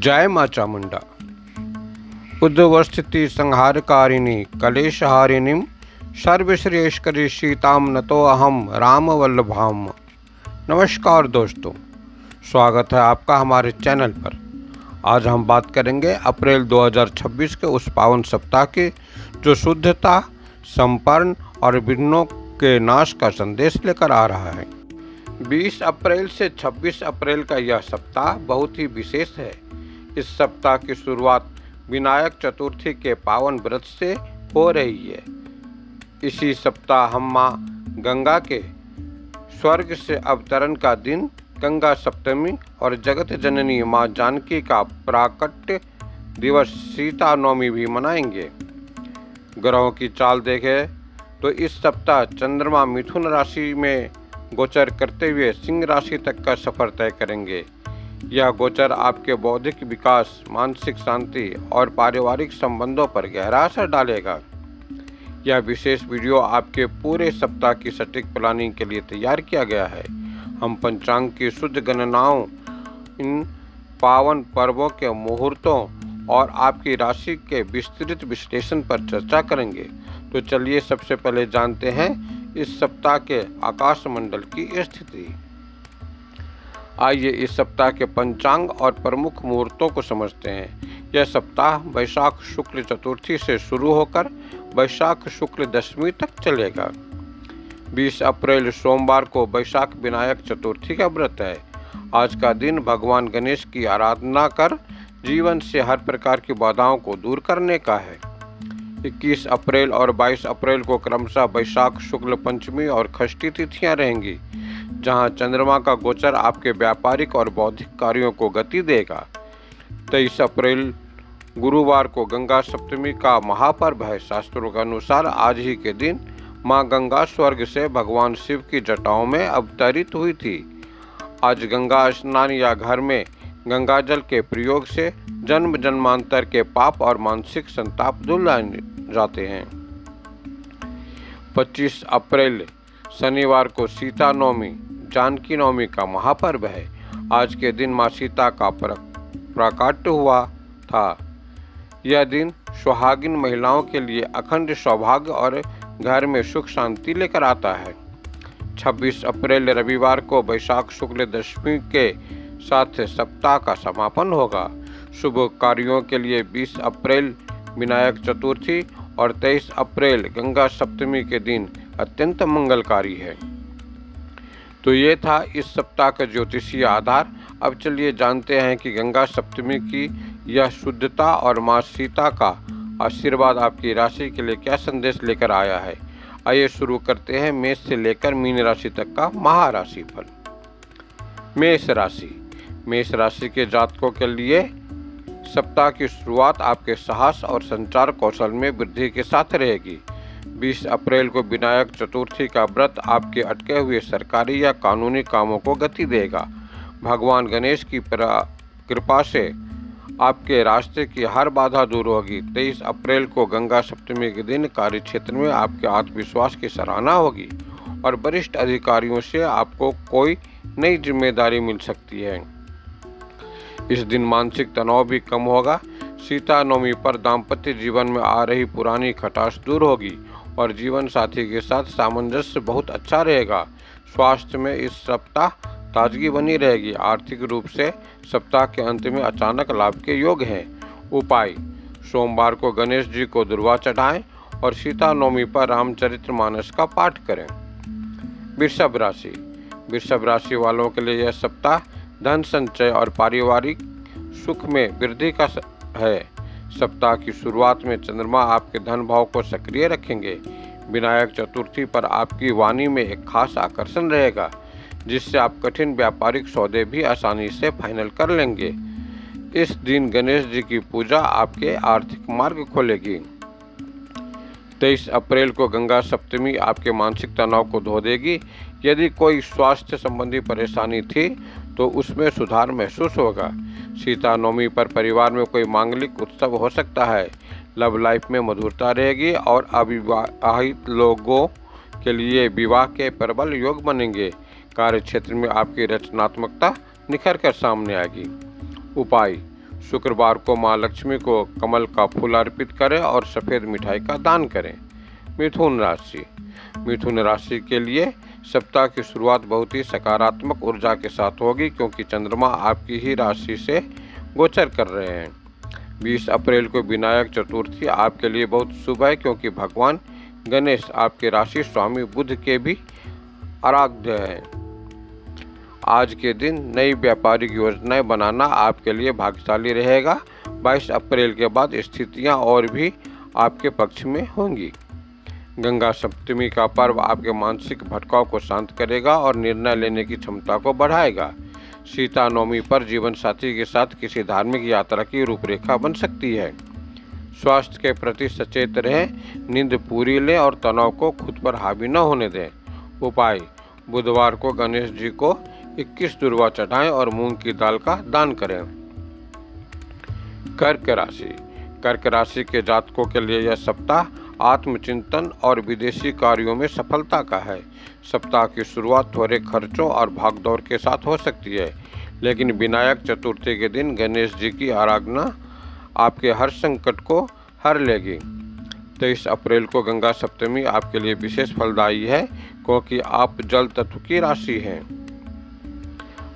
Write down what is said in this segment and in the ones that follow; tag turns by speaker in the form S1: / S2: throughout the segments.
S1: जय मां चामुंडा। उद्वस्थिति संहारकारिणी कलेशहारिणीं सर्वश्रेष्ठकरी सीताम नतो अहम राम वल्लभाम। नमस्कार दोस्तों, स्वागत है आपका हमारे चैनल पर। आज हम बात करेंगे अप्रैल 2026 के उस पावन सप्ताह की जो शुद्धता, संपन्न और विघ्नों के नाश का संदेश लेकर आ रहा है। 20 अप्रैल से 26 अप्रैल का यह सप्ताह बहुत ही विशेष है। इस सप्ताह की शुरुआत विनायक चतुर्थी के पावन व्रत से हो रही है। इसी सप्ताह हम मां गंगा के स्वर्ग से अवतरण का दिन गंगा सप्तमी और जगत जननी मां जानकी का प्राकट्य दिवस सीता नवमी भी मनाएंगे। ग्रहों की चाल देखें तो इस सप्ताह चंद्रमा मिथुन राशि में गोचर करते हुए सिंह राशि तक का सफर तय करेंगे। यह गोचर आपके बौद्धिक विकास, मानसिक शांति और पारिवारिक संबंधों पर गहरा असर डालेगा। यह विशेष वीडियो आपके पूरे सप्ताह की सटीक प्लानिंग के लिए तैयार किया गया है। हम पंचांग की शुद्ध गणनाओं, इन पावन पर्वों के मुहूर्तों और आपकी राशि के विस्तृत विश्लेषण पर चर्चा करेंगे। तो चलिए सबसे पहले जानते हैं इस सप्ताह के आकाश मंडल की स्थिति। आइए इस सप्ताह के पंचांग और प्रमुख मुहूर्तों को समझते हैं। यह सप्ताह वैशाख शुक्ल चतुर्थी से शुरू होकर वैशाख शुक्ल दशमी तक चलेगा। 20 अप्रैल सोमवार को वैशाख विनायक चतुर्थी का व्रत है। आज का दिन भगवान गणेश की आराधना कर जीवन से हर प्रकार की बाधाओं को दूर करने का है। 21 अप्रैल और 22 अप्रैल को क्रमशः वैशाख शुक्ल पंचमी और षष्ठी तिथियां रहेंगी, जहां चंद्रमा का गोचर आपके व्यापारिक और बौद्धिक कार्यों को गति देगा। 23 अप्रैल गुरुवार को गंगा सप्तमी का महापर्व है। शास्त्रों के अनुसार आज ही के दिन मां गंगा स्वर्ग से भगवान शिव की जटाओं में अवतरित हुई थी। आज गंगा स्नान या घर में गंगा जल के प्रयोग से जन्म जन्मांतर के पाप और मानसिक संताप धुल जाते हैं। 25 अप्रैल शनिवार को सीता नवमी, जानकी नवमी का महापर्व है। आज के दिन मां सीता का प्राकट्य हुआ था। यह दिन सुहागिन महिलाओं के लिए अखंड सौभाग्य और घर में सुख शांति लेकर आता है। 26 अप्रैल रविवार को वैशाख शुक्ल दशमी के साथ सप्ताह का समापन होगा। शुभ कार्यों के लिए 20 अप्रैल विनायक चतुर्थी और 23 अप्रैल गंगा सप्तमी के दिन अत्यंत मंगलकारी है। तो ये था इस सप्ताह का ज्योतिषीय आधार। अब चलिए जानते हैं कि गंगा सप्तमी की यह शुद्धता और मां सीता का आशीर्वाद आपकी राशि के लिए क्या संदेश लेकर आया है। आइए शुरू करते हैं मेष से लेकर मीन राशि तक का महाराशि फल। मेष राशि। मेष राशि के जातकों के लिए सप्ताह की शुरुआत आपके साहस और संचार कौशल में वृद्धि के साथ रहेगी। 20 अप्रैल को विनायक चतुर्थी का व्रत आपके अटके हुए सरकारी या कानूनी कामों को गति देगा। भगवान गणेश की कृपा से आपके रास्ते की हर बाधा दूर होगी। 23 अप्रैल को गंगा सप्तमी के दिन कार्य क्षेत्र में आपके आत्मविश्वास की सराहना होगी और वरिष्ठ अधिकारियों से आपको कोई नई जिम्मेदारी मिल सकती है। इस दिन मानसिक तनाव भी कम होगा। सीता नवमी पर दाम्पत्य जीवन में आ रही पुरानी खटास दूर होगी और जीवन साथी के साथ सामंजस्य बहुत अच्छा रहेगा। स्वास्थ्य में इस सप्ताह ताजगी बनी रहेगी। आर्थिक रूप से सप्ताह के अंत में अचानक लाभ के योग हैं। उपाय: सोमवार को गणेश जी को दुर्वा चढ़ाएं और सीता नवमी पर रामचरितमानस का पाठ करें। वृषभ राशि। वृषभ राशि वालों के लिए यह सप्ताह धन संचय और पारिवारिक सुख में वृद्धि का है। सप्ताह की शुरुआत में चंद्रमा आपके धन भाव को सक्रिय रखेंगे। विनायक चतुर्थी पर आपकी वाणी में एक खास आकर्षण रहेगा, जिससे आप कठिन व्यापारिक सौदे भी आसानी से फाइनल कर लेंगे। इस दिन गणेश जी की पूजा आपके आर्थिक मार्ग खोलेगी। 23 अप्रैल को गंगा सप्तमी आपके मानसिक तनाव को धो देगी। यदि कोई स्वास्थ्य संबंधी परेशानी थी तो उसमें सुधार महसूस होगा। सीता नवमी पर परिवार में कोई मांगलिक उत्सव हो सकता है। लव लाइफ में मधुरता रहेगी और अविवाहित लोगों के लिए विवाह के प्रबल योग बनेंगे। कार्य क्षेत्र में आपकी रचनात्मकता निखर कर सामने आएगी। उपाय: शुक्रवार को माँ लक्ष्मी को कमल का फूल अर्पित करें और सफ़ेद मिठाई का दान करें। मिथुन राशि। मिथुन राशि के लिए सप्ताह की शुरुआत बहुत ही सकारात्मक ऊर्जा के साथ होगी, क्योंकि चंद्रमा आपकी ही राशि से गोचर कर रहे हैं। 20 अप्रैल को विनायक चतुर्थी आपके लिए बहुत शुभ है, क्योंकि भगवान गणेश आपके राशि स्वामी बुध के भी आराध्य हैं। आज के दिन नई व्यापारिक योजनाएं बनाना आपके लिए भाग्यशाली रहेगा। 22 अप्रैल के बाद स्थितियां और भी आपके पक्ष में होंगी। गंगा सप्तमी का पर्व आपके मानसिक भटकाव को शांत करेगा और निर्णय लेने की क्षमता को बढ़ाएगा। सीता नवमी पर जीवन साथी के साथ किसी धार्मिक यात्रा की रूपरेखा बन सकती है। स्वास्थ्य के प्रति सचेत रहें, नींद पूरी लें और तनाव को खुद पर हावी न होने दें। उपाय: बुधवार को गणेश जी को 21 दुर्वा चढ़ाएं और मूंग की दाल का दान करें। कर्क राशि। कर्क राशि के जातकों के लिए यह सप्ताह आत्मचिंतन और विदेशी कार्यों में सफलता का है। सप्ताह की शुरुआत थोड़े खर्चों और भागदौड़ के साथ हो सकती है, लेकिन विनायक चतुर्थी के दिन गणेश जी की आराधना आपके हर संकट को हर लेगी। 23 अप्रैल को गंगा सप्तमी आपके लिए विशेष फलदायी है, क्योंकि आप जल तत्व की राशि हैं।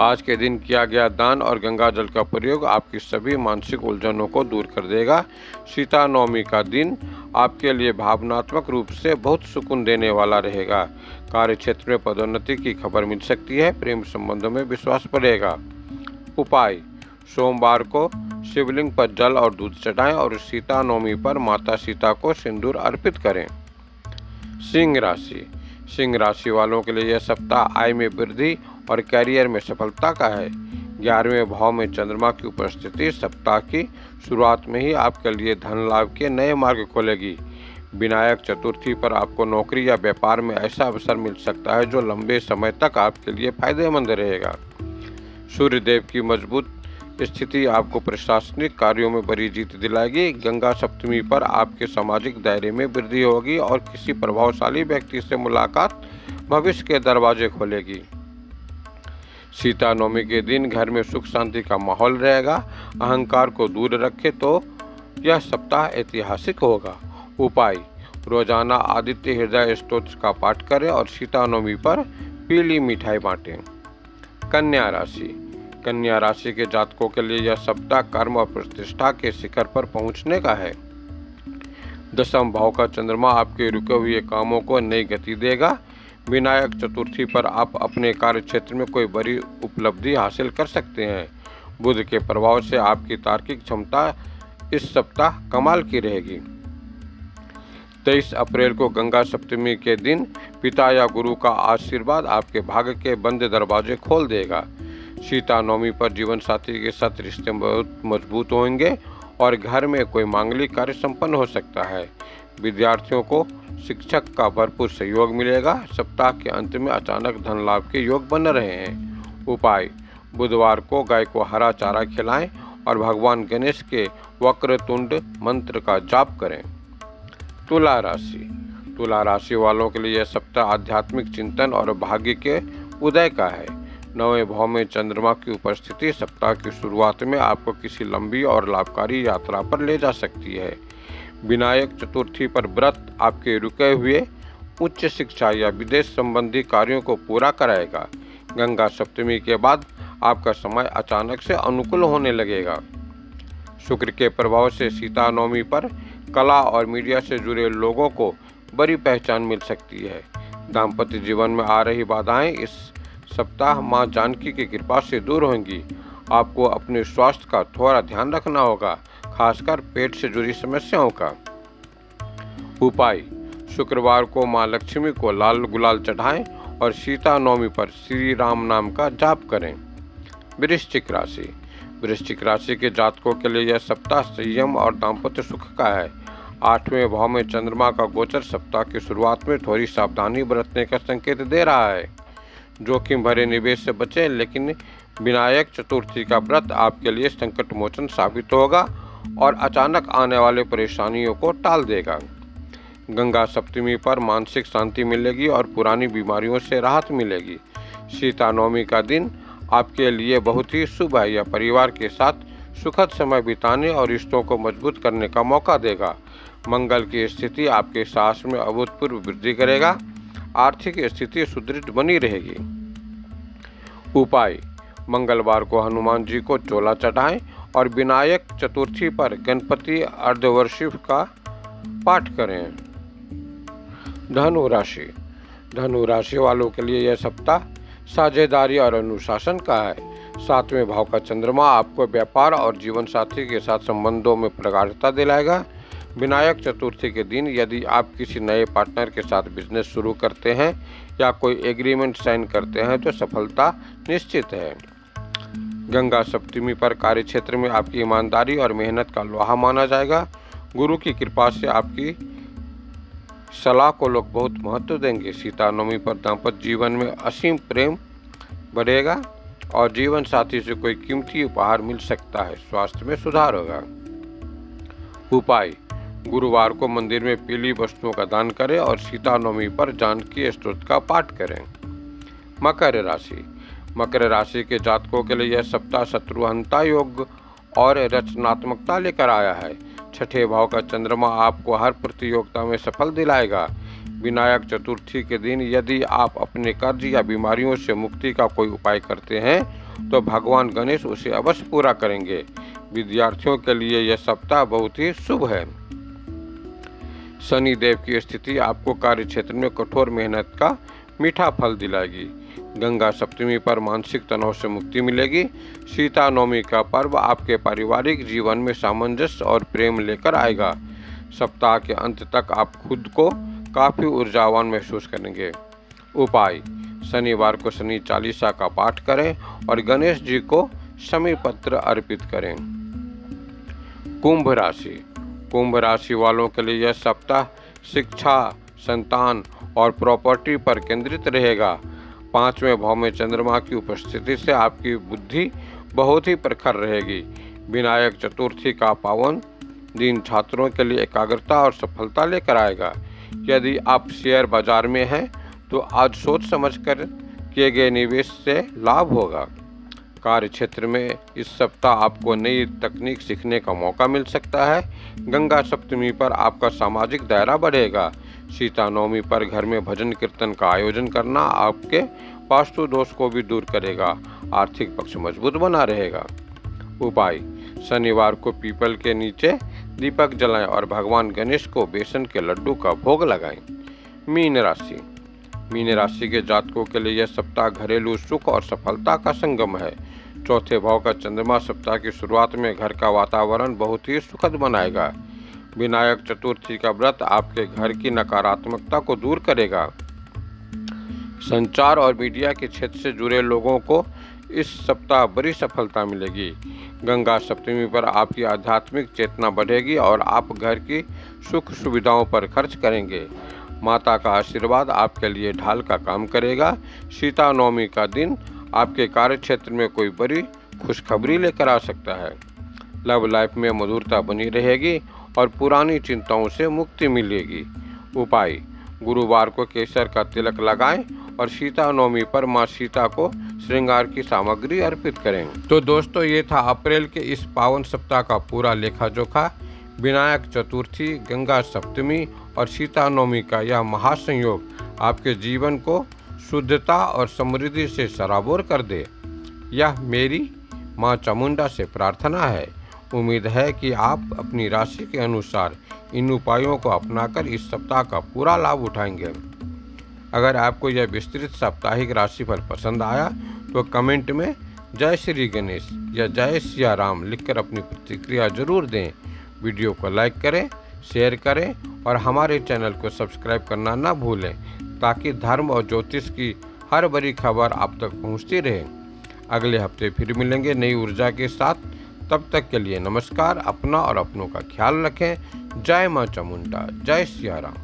S1: आज के दिन किया गया दान और गंगा जल का प्रयोग आपकी सभी मानसिक उलझनों को दूर कर देगा। सीता नवमी का दिन आपके लिए भावनात्मक रूप से बहुत सुकून देने वाला रहेगा। कार्य क्षेत्र में पदोन्नति की खबर मिल सकती है। प्रेम संबंधों में विश्वास बढ़ेगा। उपाय: सोमवार को शिवलिंग पर जल और दूध चढ़ाएं और सीता नवमी पर माता सीता को सिंदूर अर्पित करें। सिंह राशि। सिंह राशि वालों के लिए यह सप्ताह आय में वृद्धि और कैरियर में सफलता का है। 11वें भाव में चंद्रमा की उपस्थिति सप्ताह की शुरुआत में ही आपके लिए धन लाभ के नए मार्ग खोलेगी। विनायक चतुर्थी पर आपको नौकरी या व्यापार में ऐसा अवसर मिल सकता है जो लंबे समय तक आपके लिए फायदेमंद रहेगा। सूर्य देव की मजबूत स्थिति आपको प्रशासनिक कार्यों में बड़ी जीत दिलाएगी। गंगा सप्तमी पर आपके सामाजिक दायरे में वृद्धि होगी और किसी प्रभावशाली व्यक्ति से मुलाकात भविष्य के दरवाजे खोलेगी। सीता नवमी के दिन घर में सुख शांति का माहौल रहेगा। अहंकार को दूर रखें तो यह सप्ताह ऐतिहासिक होगा। उपाय: रोजाना आदित्य हृदय स्तोत्र का पाठ करें और सीता नवमी पर पीली मिठाई बांटें। कन्या राशि। कन्या राशि के जातकों के लिए यह सप्ताह कर्म और प्रतिष्ठा के शिखर पर पहुंचने का है। 10वें भाव का चंद्रमा आपके रुके हुए कामों को नई गति देगा। विनायक चतुर्थी पर आप अपने कार्य क्षेत्र में कोई बड़ी उपलब्धि हासिल कर सकते हैं। बुध के प्रभाव से आपकी तार्किक क्षमता इस सप्ताह कमाल की रहेगी। 23 अप्रैल को गंगा सप्तमी के दिन पिता या गुरु का आशीर्वाद आपके भाग्य के बंद दरवाजे खोल देगा। सीता नवमी पर जीवन साथी के साथ रिश्ते बहुत मजबूत होंगे और घर में कोई मांगलिक कार्य संपन्न हो सकता है। विद्यार्थियों को शिक्षक का भरपूर सहयोग मिलेगा। सप्ताह के अंत में अचानक धन लाभ के योग बन रहे हैं। उपाय: बुधवार को गाय को हरा चारा खिलाएं और भगवान गणेश के वक्रतुंड मंत्र का जाप करें। तुला राशि। तुला राशि वालों के लिए यह सप्ताह आध्यात्मिक चिंतन और भाग्य के उदय का है। 9वें भाव में चंद्रमा की उपस्थिति सप्ताह की शुरुआत में आपको किसी लंबी और लाभकारी यात्रा पर ले जा सकती है। विनायक चतुर्थी पर व्रत आपके रुके हुए उच्च शिक्षा या विदेश संबंधी कार्यों को पूरा कराएगा। गंगा सप्तमी के बाद आपका समय अचानक से अनुकूल होने लगेगा। शुक्र के प्रभाव से सीता नवमी पर कला और मीडिया से जुड़े लोगों को बड़ी पहचान मिल सकती है। दाम्पत्य जीवन में आ रही बाधाएं इस सप्ताह मां जानकी की कृपा से दूर होंगी। आपको अपने स्वास्थ्य का थोड़ा ध्यान रखना होगा, खासकर पेट से जुड़ी समस्याओं का। उपाय: शुक्रवार को मां लक्ष्मी को लाल गुलाल चढ़ाएं और सीता नवमी पर श्री राम नाम का जाप करें। वृश्चिक राशि। वृश्चिक राशि के जातकों के लिए यह सप्ताह संयम और दाम्पत्य सुख का है। 8वें भाव में चंद्रमा का गोचर सप्ताह की शुरुआत में थोड़ी सावधानी बरतने का संकेत दे रहा है। जोखिम भरे निवेश से बचें, लेकिन विनायक चतुर्थी का व्रत आपके लिए संकट मोचन साबित होगा और अचानक आने वाले परेशानियों को टाल देगा। गंगा सप्तमी पर मानसिक शांति मिलेगी और पुरानी बीमारियों से राहत मिलेगी। सीता नवमी का दिन आपके लिए बहुत ही शुभ है। यह परिवार के साथ सुखद समय बिताने और रिश्तों को मजबूत करने का मौका देगा। मंगल की स्थिति आपके साहस में अभूतपूर्व वृद्धि करेगा। आर्थिक स्थिति सुदृढ़ बनी रहेगी। उपाय: मंगलवार को हनुमान जी को चोला चढ़ाएं और विनायक चतुर्थी पर गणपति अर्धवार्षिक का पाठ करें। धनु राशि: धनु राशि वालों के लिए यह सप्ताह साझेदारी और अनुशासन का है। 7वें भाव का चंद्रमा आपको व्यापार और जीवन साथी के साथ संबंधों में प्रगाढ़ता दिलाएगा। विनायक चतुर्थी के दिन यदि आप किसी नए पार्टनर के साथ बिजनेस शुरू करते हैं या कोई एग्रीमेंट साइन करते हैं तो सफलता निश्चित है। गंगा सप्तमी पर कार्य क्षेत्र में आपकी ईमानदारी और मेहनत का लोहा माना जाएगा। गुरु की कृपा से आपकी सलाह को लोग बहुत महत्व देंगे। सीता नवमी पर दाम्पत्य जीवन में असीम प्रेम बढ़ेगा और जीवन साथी से कोई कीमती उपहार मिल सकता है। स्वास्थ्य में सुधार होगा। उपाय: गुरुवार को मंदिर में पीली वस्तुओं का दान करें और सीता नवमी पर जानकी स्तोत्र का पाठ करें। मकर राशि: मकर राशि के जातकों के लिए यह सप्ताह शत्रुहंता योग और रचनात्मकता लेकर आया है। 6ठे भाव का चंद्रमा आपको हर प्रतियोगिता में सफल दिलाएगा। विनायक चतुर्थी के दिन यदि आप अपने कर्ज या बीमारियों से मुक्ति का कोई उपाय करते हैं तो भगवान गणेश उसे अवश्य पूरा करेंगे। विद्यार्थियों के लिए यह सप्ताह बहुत ही शुभ है। शनि देव की स्थिति आपको कार्य क्षेत्र में कठोर मेहनत का मीठा फल दिलाएगी। गंगा सप्तमी पर मानसिक तनाव से मुक्ति मिलेगी। सीता नवमी का पर्व आपके पारिवारिक जीवन में सामंजस्य और प्रेम लेकर आएगा। सप्ताह के अंत तक आप खुद को काफ़ी ऊर्जावान महसूस करेंगे। उपाय: शनिवार को शनि चालीसा का पाठ करें और गणेश जी को शमी पत्र अर्पित करें। कुंभ राशि: कुंभ राशि वालों के लिए यह सप्ताह शिक्षा, संतान और प्रॉपर्टी पर केंद्रित रहेगा। 5वें भाव में चंद्रमा की उपस्थिति से आपकी बुद्धि बहुत ही प्रखर रहेगी। विनायक चतुर्थी का पावन दिन छात्रों के लिए एकाग्रता और सफलता लेकर आएगा। यदि आप शेयर बाजार में हैं तो आज सोच समझकर किए गए निवेश से लाभ होगा। कार्य क्षेत्र में इस सप्ताह आपको नई तकनीक सीखने का मौका मिल सकता है। गंगा सप्तमी पर आपका सामाजिक दायरा बढ़ेगा। सीता नवमी पर घर में भजन कीर्तन का आयोजन करना आपके वास्तु दोष को भी दूर करेगा। आर्थिक पक्ष मजबूत बना रहेगा। उपाय: शनिवार को पीपल के नीचे दीपक जलाएं और भगवान गणेश को बेसन के लड्डू का भोग लगाएं। मीन राशि: मीन राशि के जातकों के लिए यह सप्ताह घरेलू सुख और सफलता का संगम है। 4थे भाव का चंद्रमा सप्ताह की शुरुआत में घर का वातावरण बहुत ही सुखद बनाएगा। विनायक चतुर्थी का व्रत आपके घर की नकारात्मकता को दूर करेगा। संचार और मीडिया के क्षेत्र से जुड़े लोगों को इस सप्ताह बड़ी सफलता मिलेगी। गंगा सप्तमी पर आपकी आध्यात्मिक चेतना बढ़ेगी और आप घर की सुख सुविधाओं पर खर्च करेंगे। माता का आशीर्वाद आपके लिए ढाल का काम करेगा। सीता नवमी का दिन आपके कार्य क्षेत्र में कोई बड़ी खुशखबरी लेकर आ सकता है। लव लाइफ में मधुरता बनी रहेगी और पुरानी चिंताओं से मुक्ति मिलेगी। उपाय: गुरुवार को केसर का तिलक लगाएं और सीता नवमी पर माँ सीता को श्रृंगार की सामग्री अर्पित करें। तो दोस्तों, ये था अप्रैल के इस पावन सप्ताह का पूरा लेखा जोखा। विनायक चतुर्थी, गंगा सप्तमी और सीता नवमी का यह महासंयोग आपके जीवन को शुद्धता और समृद्धि से सराबोर कर दे। यह मेरी माँ चामुंडा से प्रार्थना है। उम्मीद है कि आप अपनी राशि के अनुसार इन उपायों को अपनाकर इस सप्ताह का पूरा लाभ उठाएंगे। अगर आपको यह विस्तृत साप्ताहिक राशिफल पसंद आया तो कमेंट में जय श्री गणेश या जय सिया राम लिखकर अपनी प्रतिक्रिया जरूर दें। वीडियो को लाइक करें, शेयर करें और हमारे चैनल को सब्सक्राइब करना ना भूलें ताकि धर्म और ज्योतिष की हर बड़ी खबर आप तक पहुंचती रहे। अगले हफ्ते फिर मिलेंगे नई ऊर्जा के साथ। तब तक के लिए नमस्कार। अपना और अपनों का ख्याल रखें। जय मां चामुंडा, जय सिया राम।